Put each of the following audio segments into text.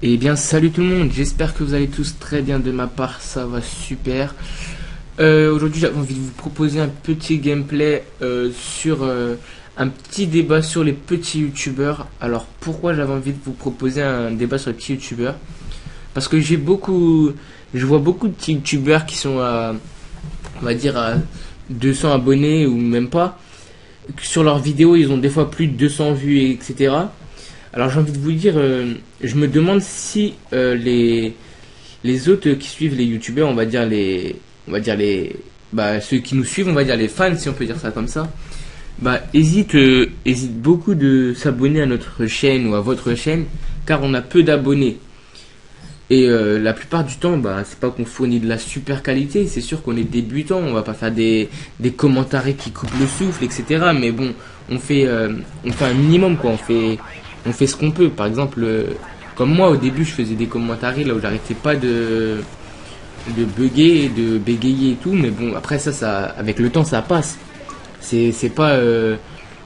Eh bien salut tout le monde, j'espère que vous allez tous très bien. De ma part ça va super. Aujourd'hui j'avais envie de vous proposer un petit gameplay sur un petit débat sur les petits youtubeurs. Alors pourquoi j'avais envie de vous proposer un débat sur les petits youtubeurs? Parce que je vois beaucoup de petits youtubeurs qui sont on va dire à 200 abonnés ou même pas. Sur leurs vidéos ils ont des fois plus de 200 vues, etc. Alors j'ai envie de vous dire, je me demande si les autres qui suivent les youtubeurs, ceux qui nous suivent, on va dire les fans, si on peut dire ça comme ça, hésitent beaucoup de s'abonner à notre chaîne ou à votre chaîne, car on a peu d'abonnés. Et la plupart du temps, c'est pas qu'on fournit de la super qualité, c'est sûr qu'on est débutant, on va pas faire des commentaires qui coupent le souffle, etc. Mais bon, on fait un minimum, quoi. On fait ce qu'on peut. Par exemple, comme moi au début, je faisais des commentaires là où j'arrêtais pas de bugger, de bégayer et tout. Mais bon, après ça, avec le temps, ça passe. C'est pas,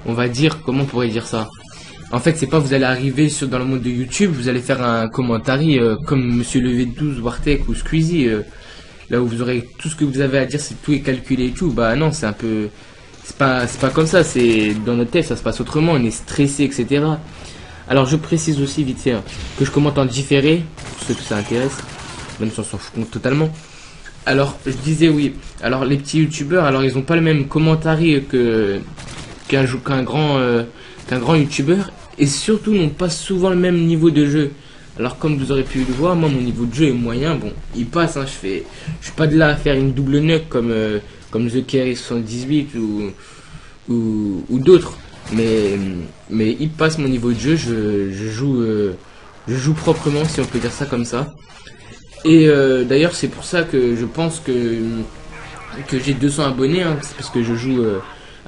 on va dire, comment on pourrait dire ça. En fait, c'est pas vous allez arriver dans le monde de YouTube, vous allez faire un commentaire comme Monsieur Levé 12, Wartek ou Squeezie, là où vous aurez tout ce que vous avez à dire, c'est tout est calculé et tout. Bah non, c'est un peu, c'est pas comme ça. C'est dans notre tête, ça se passe autrement. On est stressé, etc. Alors je précise aussi vite fait que je commente en différé, pour ceux que ça intéresse, même si on s'en fout totalement. Alors je disais oui, alors les petits youtubeurs, alors ils ont pas le même commentaire qu'un grand youtubeur, et surtout n'ont pas souvent le même niveau de jeu. Alors comme vous aurez pu le voir, moi mon niveau de jeu est moyen, bon il passe, je suis pas de là à faire une double nuke comme The Carry 78 ou d'autres. Mais il passe mon niveau de jeu, je joue proprement, si on peut dire ça comme ça. Et d'ailleurs c'est pour ça que je pense que j'ai 200 abonnés, c'est parce que je joue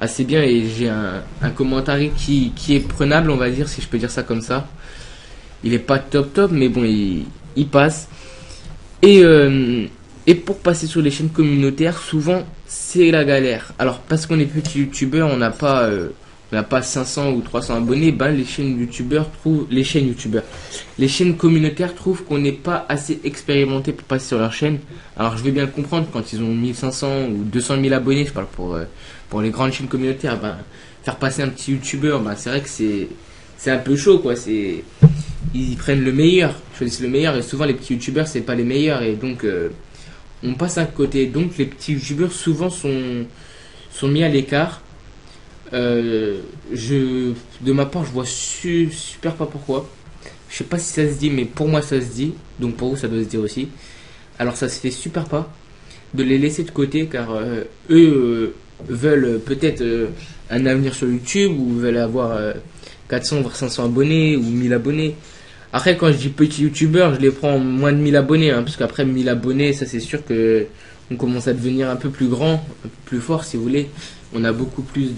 assez bien et j'ai un commentaire qui est prenable, on va dire, si je peux dire ça comme ça. Il est pas top, mais bon, il passe. Et pour passer sur les chaînes communautaires, souvent c'est la galère. Alors parce qu'on est petit youtubeur, on n'a pas 500 ou 300 abonnés, les chaînes communautaires trouvent qu'on n'est pas assez expérimenté pour passer sur leur chaîne. Alors je vais bien le comprendre, quand ils ont 1500 ou 200 000 abonnés, je parle pour les grandes chaînes communautaires, faire passer un petit youtubeur, c'est vrai que c'est un peu chaud, quoi. Ils prennent le meilleur, choisissent le meilleur, et souvent les petits youtubeurs c'est pas les meilleurs, et donc on passe à côté. Donc les petits youtubeurs souvent sont mis à l'écart. De ma part, je vois super pas pourquoi. Je sais pas si ça se dit, mais pour moi ça se dit. Donc pour vous, ça doit se dire aussi. Alors ça se fait super pas de les laisser de côté, car eux veulent peut-être un avenir sur YouTube, ou veulent avoir 400 voire 500 abonnés ou 1000 abonnés. Après, quand je dis petit youtubeur, je les prends moins de 1000 abonnés, parce qu'après 1000 abonnés, ça c'est sûr que on commence à devenir un peu plus grand, un peu plus fort si vous voulez. On a beaucoup plus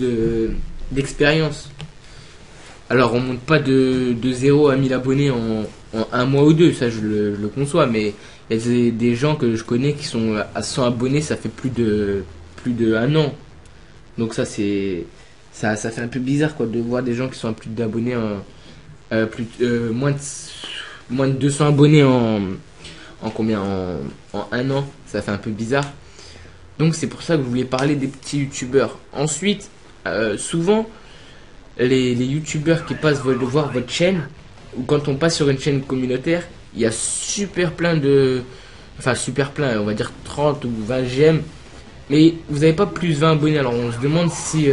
d'expérience. Alors on monte pas de 0 à 1000 abonnés en un mois ou deux, ça je le conçois, mais il y a des gens que je connais qui sont à 100 abonnés, ça fait plus de un an. Donc ça ça fait un peu bizarre, quoi, de voir des gens qui sont à plus d'abonnés moins de 200 abonnés en combien, en un an, ça fait un peu bizarre. Donc c'est pour ça que je voulais parler des petits youtubeurs. Ensuite, souvent, les youtubeurs qui passent voir votre chaîne, ou quand on passe sur une chaîne communautaire, il y a super plein on va dire 30 ou 20 j'aime, mais vous n'avez pas plus 20 abonnés. Alors on se demande si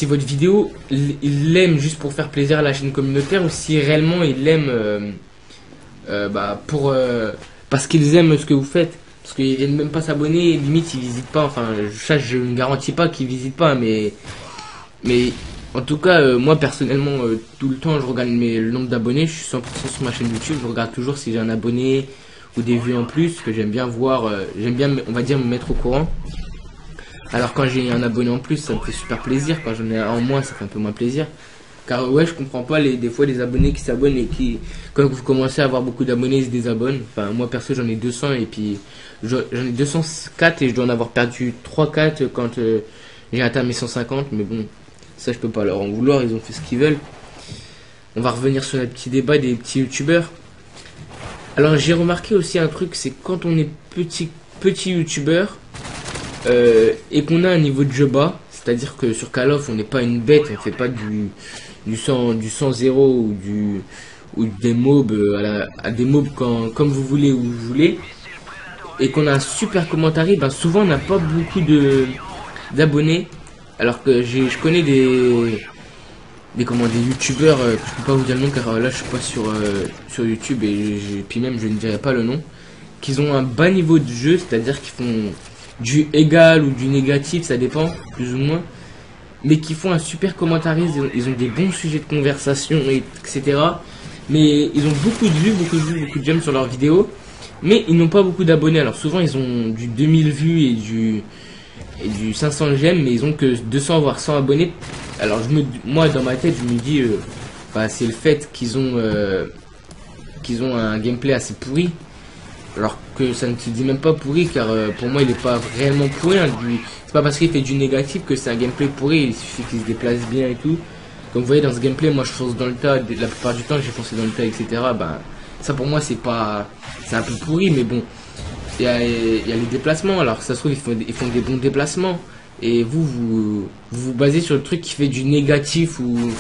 votre vidéo, il l'aime juste pour faire plaisir à la chaîne communautaire, ou si réellement il l'aime parce qu'ils aiment ce que vous faites. Parce qu'ils viennent même pas s'abonner, limite ils visitent pas. Enfin, ça je ne garantis pas qu'ils visitent pas, mais en tout cas, moi personnellement, tout le temps je regarde le nombre d'abonnés. Je suis 100% sur ma chaîne YouTube, je regarde toujours si j'ai un abonné ou des vues en plus, que j'aime bien voir, j'aime bien, on va dire, me mettre au courant. Alors quand j'ai un abonné en plus, ça me fait super plaisir. Quand j'en ai un en moins, ça fait un peu moins plaisir. Car ouais, je comprends pas des fois les abonnés qui s'abonnent et qui, quand vous commencez à avoir beaucoup d'abonnés, ils se désabonnent. Enfin, moi perso, j'en ai 200, et puis j'en ai 204, et je dois en avoir perdu 3-4 quand j'ai atteint mes 150. Mais bon, ça je peux pas leur en vouloir, ils ont fait ce qu'ils veulent. on va revenir sur notre petit débat des petits youtubeurs. Alors j'ai remarqué aussi un truc, c'est quand on est petit youtubeur et qu'on a un niveau de jeu bas, c'est-à-dire que sur Call of on n'est pas une bête, on fait pas du 100-0 ou des mobs à des mobs comme vous voulez, où vous voulez, et qu'on a un super commentary, ben souvent on n'a pas beaucoup d'abonnés, alors que je connais des youtubeurs, je peux pas vous dire le nom car là je suis pas sur YouTube, et puis même je ne dirai pas le nom, qu'ils ont un bas niveau de jeu, c'est-à-dire qu'ils font du égal ou du négatif, ça dépend plus ou moins, mais qui font un super commentaire, ils ont des bons sujets de conversation, etc. Mais ils ont beaucoup de vues, beaucoup de j'aime sur leurs vidéos, mais ils n'ont pas beaucoup d'abonnés. Alors souvent ils ont du 2000 vues et du 500 j'aime, mais ils ont que 200 voire 100 abonnés. Alors moi dans ma tête je me dis bah, c'est le fait qu'ils ont un gameplay assez pourri, alors que ça ne se dit même pas pourri, car pour moi il est pas réellement pourri, hein. C'est pas parce qu'il fait du négatif que c'est un gameplay pourri, il suffit qu'il se déplace bien et tout. Comme vous voyez dans ce gameplay, moi je fonce dans le tas, la plupart du temps j'ai foncé dans le tas, etc. Ben ça pour moi c'est un peu pourri, mais bon, il y a les déplacements. Alors ça se trouve ils font des bons déplacements, et vous basez sur le truc qui fait du négatif ou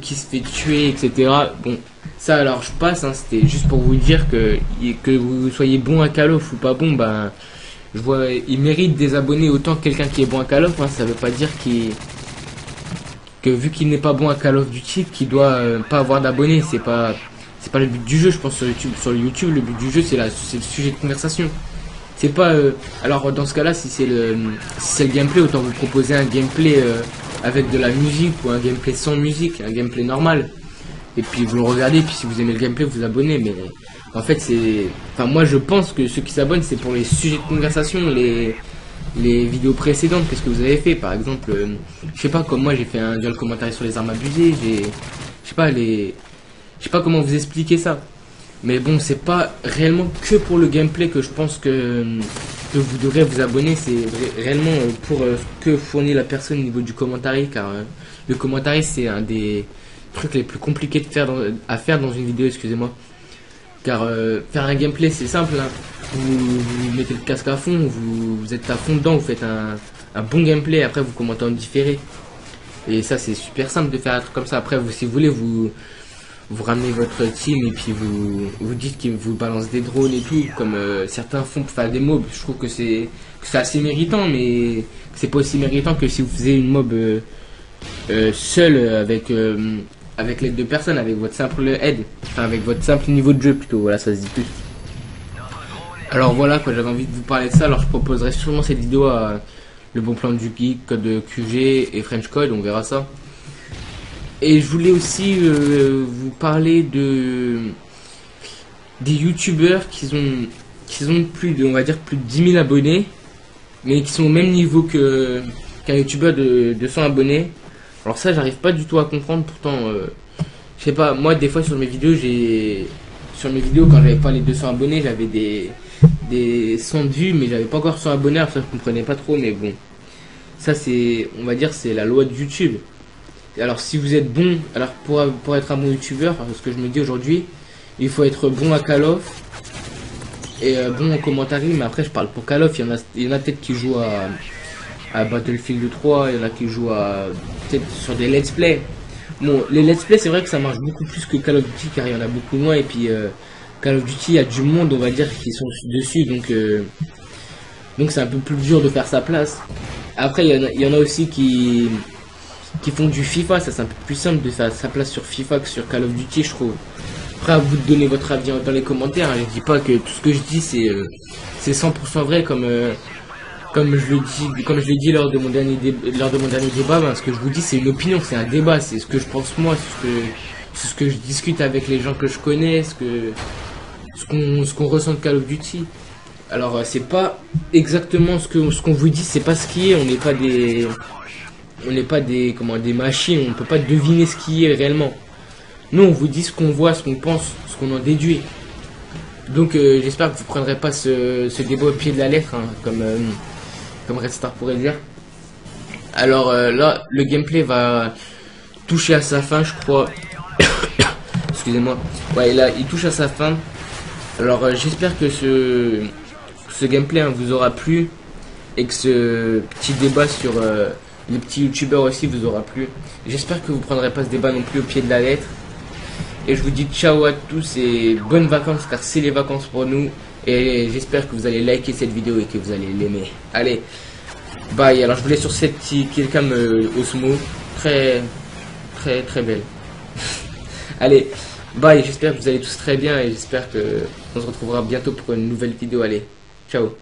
qui se fait tuer, etc. Bon, ça alors je passe, hein, c'était juste pour vous dire que vous soyez bon à Call of ou pas bon, ben je vois, il mérite des abonnés autant que quelqu'un qui est bon à Call of, hein. Ça veut pas dire que vu qu'il n'est pas bon à Call of Duty, qu'il doit pas avoir d'abonnés. C'est pas le but du jeu, je pense. Sur YouTube, le but du jeu c'est le sujet de conversation. C'est pas alors dans ce cas-là, si c'est le gameplay, autant vous proposer un gameplay avec de la musique, ou un gameplay sans musique, un gameplay normal, et puis vous le regardez, puis si vous aimez le gameplay vous abonnez. Mais en fait moi je pense que ceux qui s'abonnent c'est pour les sujets de conversation, les vidéos précédentes. Qu'est-ce que vous avez fait par exemple, je sais pas, comme moi j'ai fait un duel commentaire sur les armes abusées, je sais pas comment vous expliquer ça. Mais bon, c'est pas réellement que pour le gameplay que je pense que vous devrez vous abonner. C'est réellement pour ce que fournit la personne au niveau du commentaire, car le commentaire c'est un des trucs les plus compliqués à faire dans une vidéo, excusez-moi. Car faire un gameplay c'est simple, hein. Vous mettez le casque à fond, vous êtes à fond dedans, vous faites un bon gameplay, après vous commentez en différé. Et ça c'est super simple de faire un truc comme ça. Après si vous voulez vous ramenez votre team, et puis vous dites qu'ils vous balancent des drones et tout, comme certains font pour faire des mobs. Je trouve que c'est assez méritant, mais c'est pas aussi méritant que si vous faisiez une mob seul avec l'aide de personne, avec votre simple aide, enfin avec votre simple niveau de jeu plutôt, voilà, ça se dit plus. Alors voilà quoi, j'avais envie de vous parler de ça. Alors je proposerai sûrement cette vidéo à Le Bon Plan du Geek, Code QG et French Code, on verra ça. Et je voulais aussi vous parler des youtubeurs qui ont plus de 10 000 abonnés, mais qui sont au même niveau qu'un youtubeur de 200 abonnés. Alors ça j'arrive pas du tout à comprendre. Pourtant je sais pas, moi des fois sur mes vidéos quand j'avais pas les 200 abonnés, j'avais des 100 vues, mais j'avais pas encore 100 abonnés. Alors ça je comprenais pas trop, mais bon, ça c'est, on va dire, c'est la loi de YouTube. Alors si vous êtes bon, alors pour être un bon youtubeur, ce que je me dis aujourd'hui, il faut être bon à Call of et bon en commentaire. Mais après je parle pour Call of, il y en a peut-être qui jouent à Battlefield 3, il y en a qui jouent peut-être sur des let's play. Bon, les let's play c'est vrai que ça marche beaucoup plus que Call of Duty, car il y en a beaucoup moins, et puis Call of Duty il y a du monde, on va dire, qui sont dessus, donc c'est un peu plus dur de faire sa place. Après il y en a aussi qui font du FIFA, ça c'est un peu plus simple de faire sa place sur FIFA que sur Call of Duty, je trouve. Après à vous de donner votre avis dans les commentaires, hein. Je dis pas que tout ce que je dis c'est 100% vrai, comme je l'ai dit lors de mon dernier débat. Ben, ce que je vous dis c'est une opinion, c'est un débat, c'est ce que je pense moi, c'est ce que je discute avec les gens que je connais, ce qu'on ressent de Call of Duty. Alors c'est pas exactement ce qu'on vous dit, c'est pas ce qui est, on n'est pas des machines, on peut pas deviner ce qui est réellement. Nous on vous dit ce qu'on voit, ce qu'on pense, ce qu'on en déduit. Donc j'espère que vous prendrez pas ce débat au pied de la lettre, hein, comme Red Star pourrait dire. Alors là le gameplay va toucher à sa fin, je crois. Excusez-moi. Ouais, là, il touche à sa fin. Alors, j'espère que ce gameplay hein, vous aura plu. Et que ce petit débat sur les petits youtubeurs aussi vous aura plu. J'espère que vous prendrez pas ce débat non plus au pied de la lettre. Et je vous dis ciao à tous et bonnes vacances car c'est les vacances pour nous. Et j'espère que vous allez liker cette vidéo et que vous allez l'aimer. Allez, bye. Alors je vous laisse sur cette petite quelqu'un Osmo. Très belle. Allez, bye. J'espère que vous allez tous très bien et j'espère que on se retrouvera bientôt pour une nouvelle vidéo. Allez, ciao.